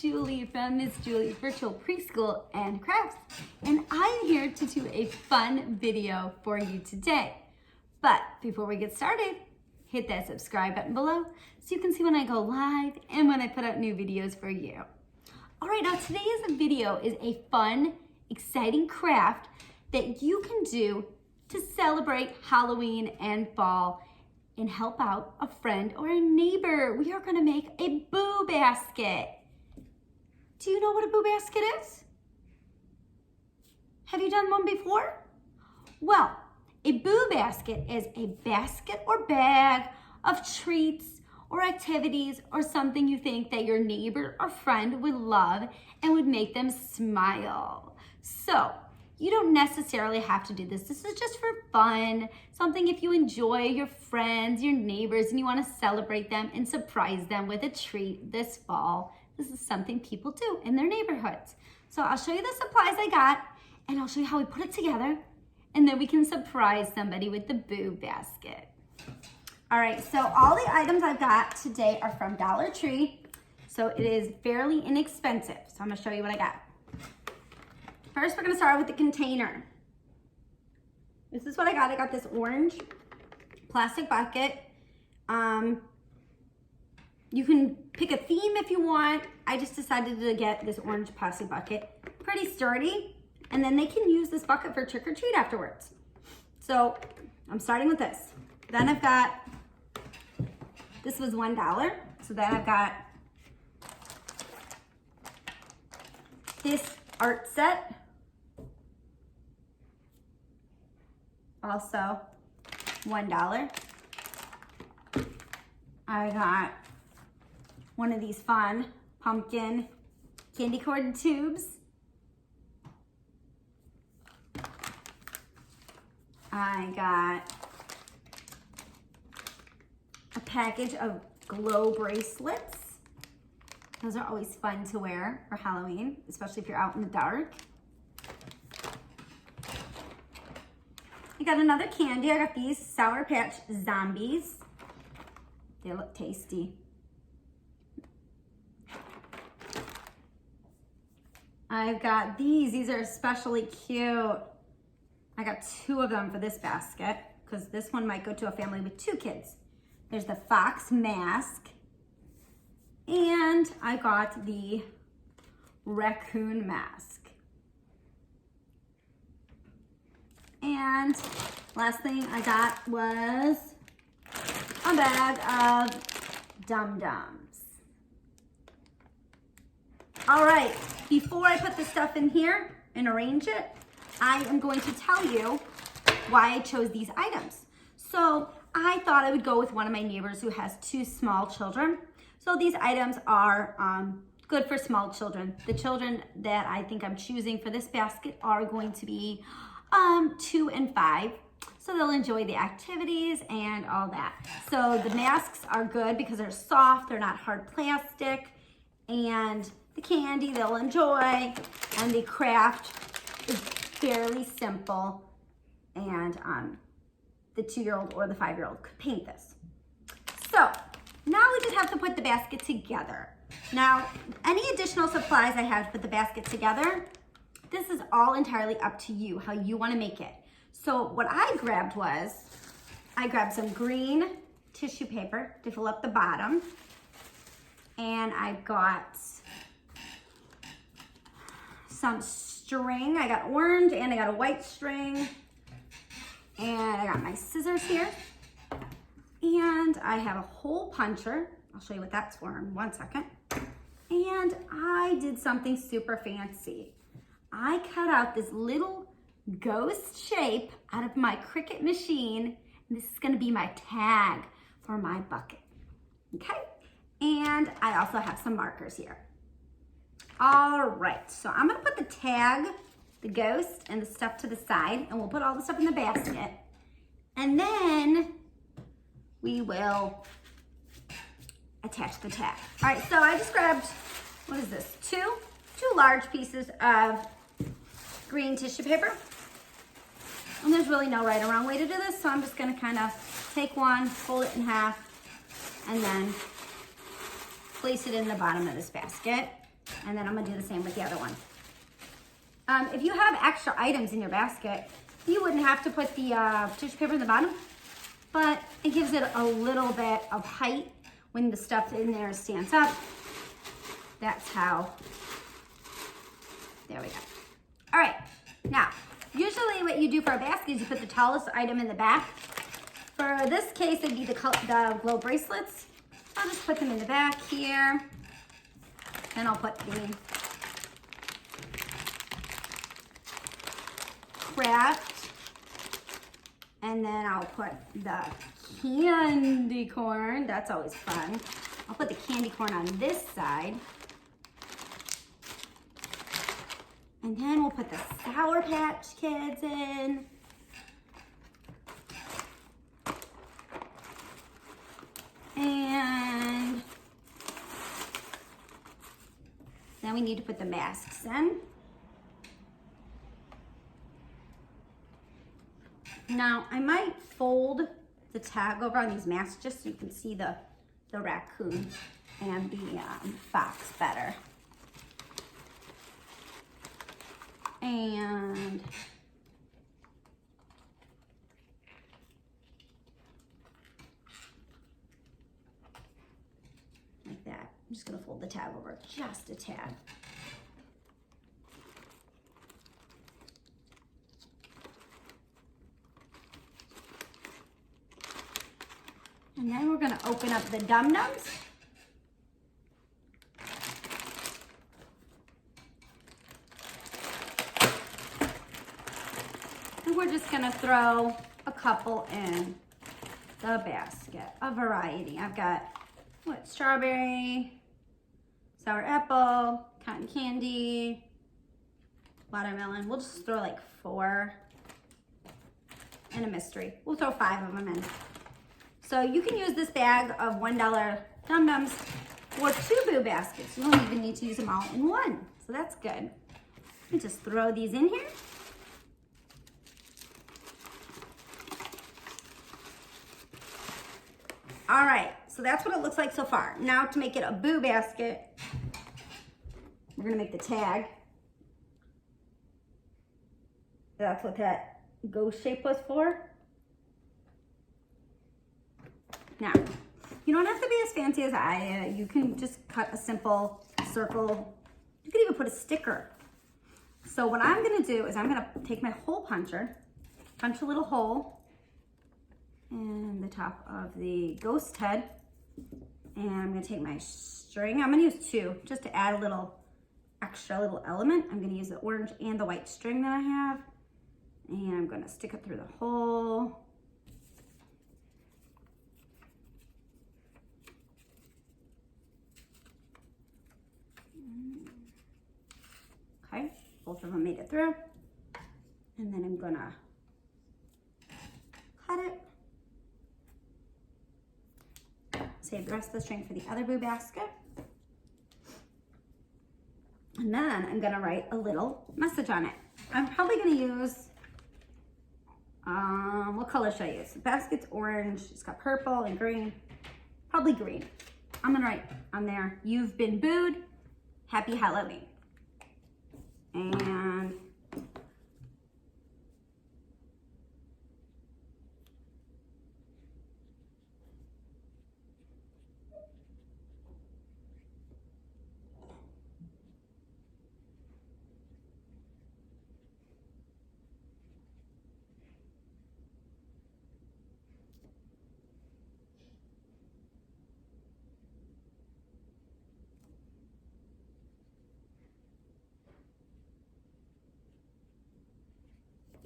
Julie from Miss Julie's Virtual Preschool and Crafts, and I'm here to do a fun video for you today. But before we get started, hit that subscribe button below so you can see when I go live and when I put out new videos for you. All right, now today's video is a fun, exciting craft that you can do to celebrate Halloween and fall and help out a friend or a neighbor. We are gonna make a boo basket. Do you know what a boo basket is? Have you done one before? Well, a boo basket is a basket or bag of treats or activities or something you think that your neighbor or friend would love and would make them smile. So, you don't necessarily have to do this. This is just for fun. Something if you enjoy your friends, your neighbors, and you want to celebrate them and surprise them with a treat this fall. This is something people do in their neighborhoods. So I'll show you the supplies I got, and I'll show you how we put it together, and then we can surprise somebody with the boo basket. All right, so all the items I've got today are from Dollar Tree, so it is fairly inexpensive. So I'm gonna show you what I got. First, we're gonna start with the container. This is what I got. I got this orange plastic bucket. You can pick a theme if you want. I just decided to get this orange plastic bucket. Pretty sturdy. And then they can use this bucket for trick or treat afterwards. So I'm starting with this. Then I've got, this was $1. So then I've got this art set. Also $1. I got one of these fun pumpkin candy corn tubes. I got a package of glow bracelets. Those are always fun to wear for Halloween, especially if you're out in the dark. I got another candy. I got these Sour Patch Zombies. They look tasty. I've got these. These are especially cute. I got 2 of them for this basket because this one might go to a family with 2 kids. There's the fox mask. And I got the raccoon mask. And last thing I got was a bag of dum-dums. All right, before I put the stuff in here and arrange it, I am going to tell you why I chose these items. So I thought I would go with one of my neighbors who has 2 small children. So these items are good for small children. The children that I think I'm choosing for this basket are going to be 2 and 5. So they'll enjoy the activities and all that. So the masks are good because they're soft, they're not hard plastic, and the candy they'll enjoy, and the craft is fairly simple, and the 2-year-old or the 5-year-old could paint this. So now we just have to put the basket together. Now, any additional supplies I have to put the basket together, this is all entirely up to you, how you want to make it. So what I grabbed was, I grabbed some green tissue paper to fill up the bottom, and I got some string. I got orange and I got a white string, and I got my scissors here, and I have a hole puncher. I'll show you what that's for in 1 second. And I did something super fancy. I cut out this little ghost shape out of my Cricut machine. And this is gonna be my tag for my bucket, okay? And I also have some markers here. All right, so I'm gonna put the tag, the ghost, and the stuff to the side, and we'll put all the stuff in the basket. And then we will attach the tag. All right, so I just grabbed, what is this? Two large pieces of green tissue paper. And there's really no right or wrong way to do this, so I'm just gonna kind of take one, fold it in half, and then place it in the bottom of this basket. And then I'm gonna do the same with the other one. If you have extra items in your basket, you wouldn't have to put the tissue paper in the bottom, but it gives it a little bit of height when the stuff in there stands up. That's how, there we go. All right, now, usually what you do for a basket is you put the tallest item in the back. For this case, it'd be the glow bracelets. I'll just put them in the back here. Then I'll put the craft. And then I'll put the candy corn. That's always fun. I'll put the candy corn on this side. And then we'll put the Sour Patch Kids in. And then we need to put the masks in. Now, I might fold the tag over on these masks just so you can see the raccoon and the fox better. And like that. I'm just gonna fold the tag over just a tad. And then we're gonna open up the dum-dums. And we're just gonna throw a couple in the basket, a variety. I've got, what, strawberry, sour apple, cotton candy, watermelon. We'll just throw like 4 and a mystery. We'll throw 5 of them in. So you can use this bag of $1 dum-dums for 2 boo baskets. You don't even need to use them all in one. So that's good. And just throw these in here. All right, so that's what it looks like so far. Now to make it a boo basket, we're gonna make the tag. That's what that ghost shape was for. Now, you don't have to be as fancy as I am. You can just cut a simple circle. You can even put a sticker. So what I'm gonna do is I'm gonna take my hole puncher, punch a little hole in the top of the ghost head, and I'm gonna take my string. I'm gonna use 2 just to add a little extra little element. I'm gonna use the orange and the white string that I have, and I'm gonna stick it through the hole. Okay, both of them made it through. And then I'm gonna cut it. Save the rest of the string for the other boo basket. And then I'm gonna write a little message on it. I'm probably gonna use, what color should I use? The basket's orange, it's got purple and green, probably green. I'm gonna write on there, "You've been booed, happy Halloween." And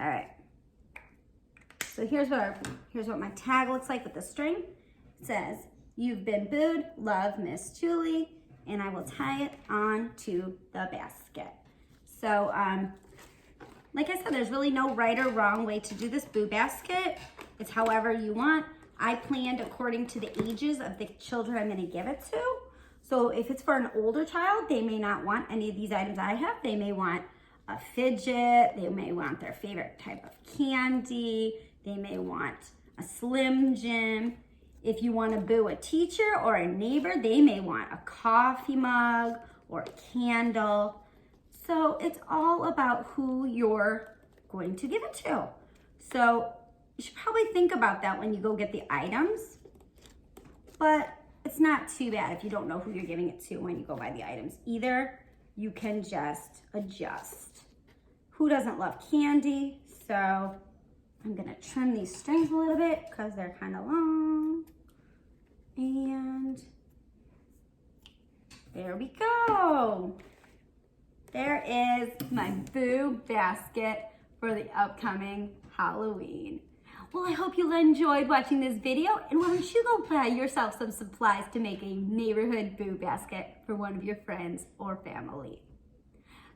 all right, so here's what my tag looks like with the string. It says, "You've been booed, love, Miss Julie," and I will tie it on to the basket. So, like I said, there's really no right or wrong way to do this boo basket. It's however you want. I planned according to the ages of the children I'm gonna give it to. So if it's for an older child, they may not want any of these items I have. They may want a fidget, they may want their favorite type of candy, they may want a Slim Jim. If you want to boo a teacher or a neighbor, they may want a coffee mug or a candle. So it's all about who you're going to give it to. So you should probably think about that when you go get the items, but it's not too bad if you don't know who you're giving it to when you go buy the items either. You can just adjust. Who doesn't love candy? So I'm gonna trim these strings a little bit because they're kind of long. And there we go. There is my boo basket for the upcoming Halloween. Well, I hope you enjoyed watching this video, and why don't you go buy yourself some supplies to make a neighborhood boo basket for one of your friends or family.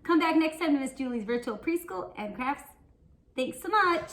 Come back next time to Miss Julie's Virtual Preschool and Crafts. Thanks so much.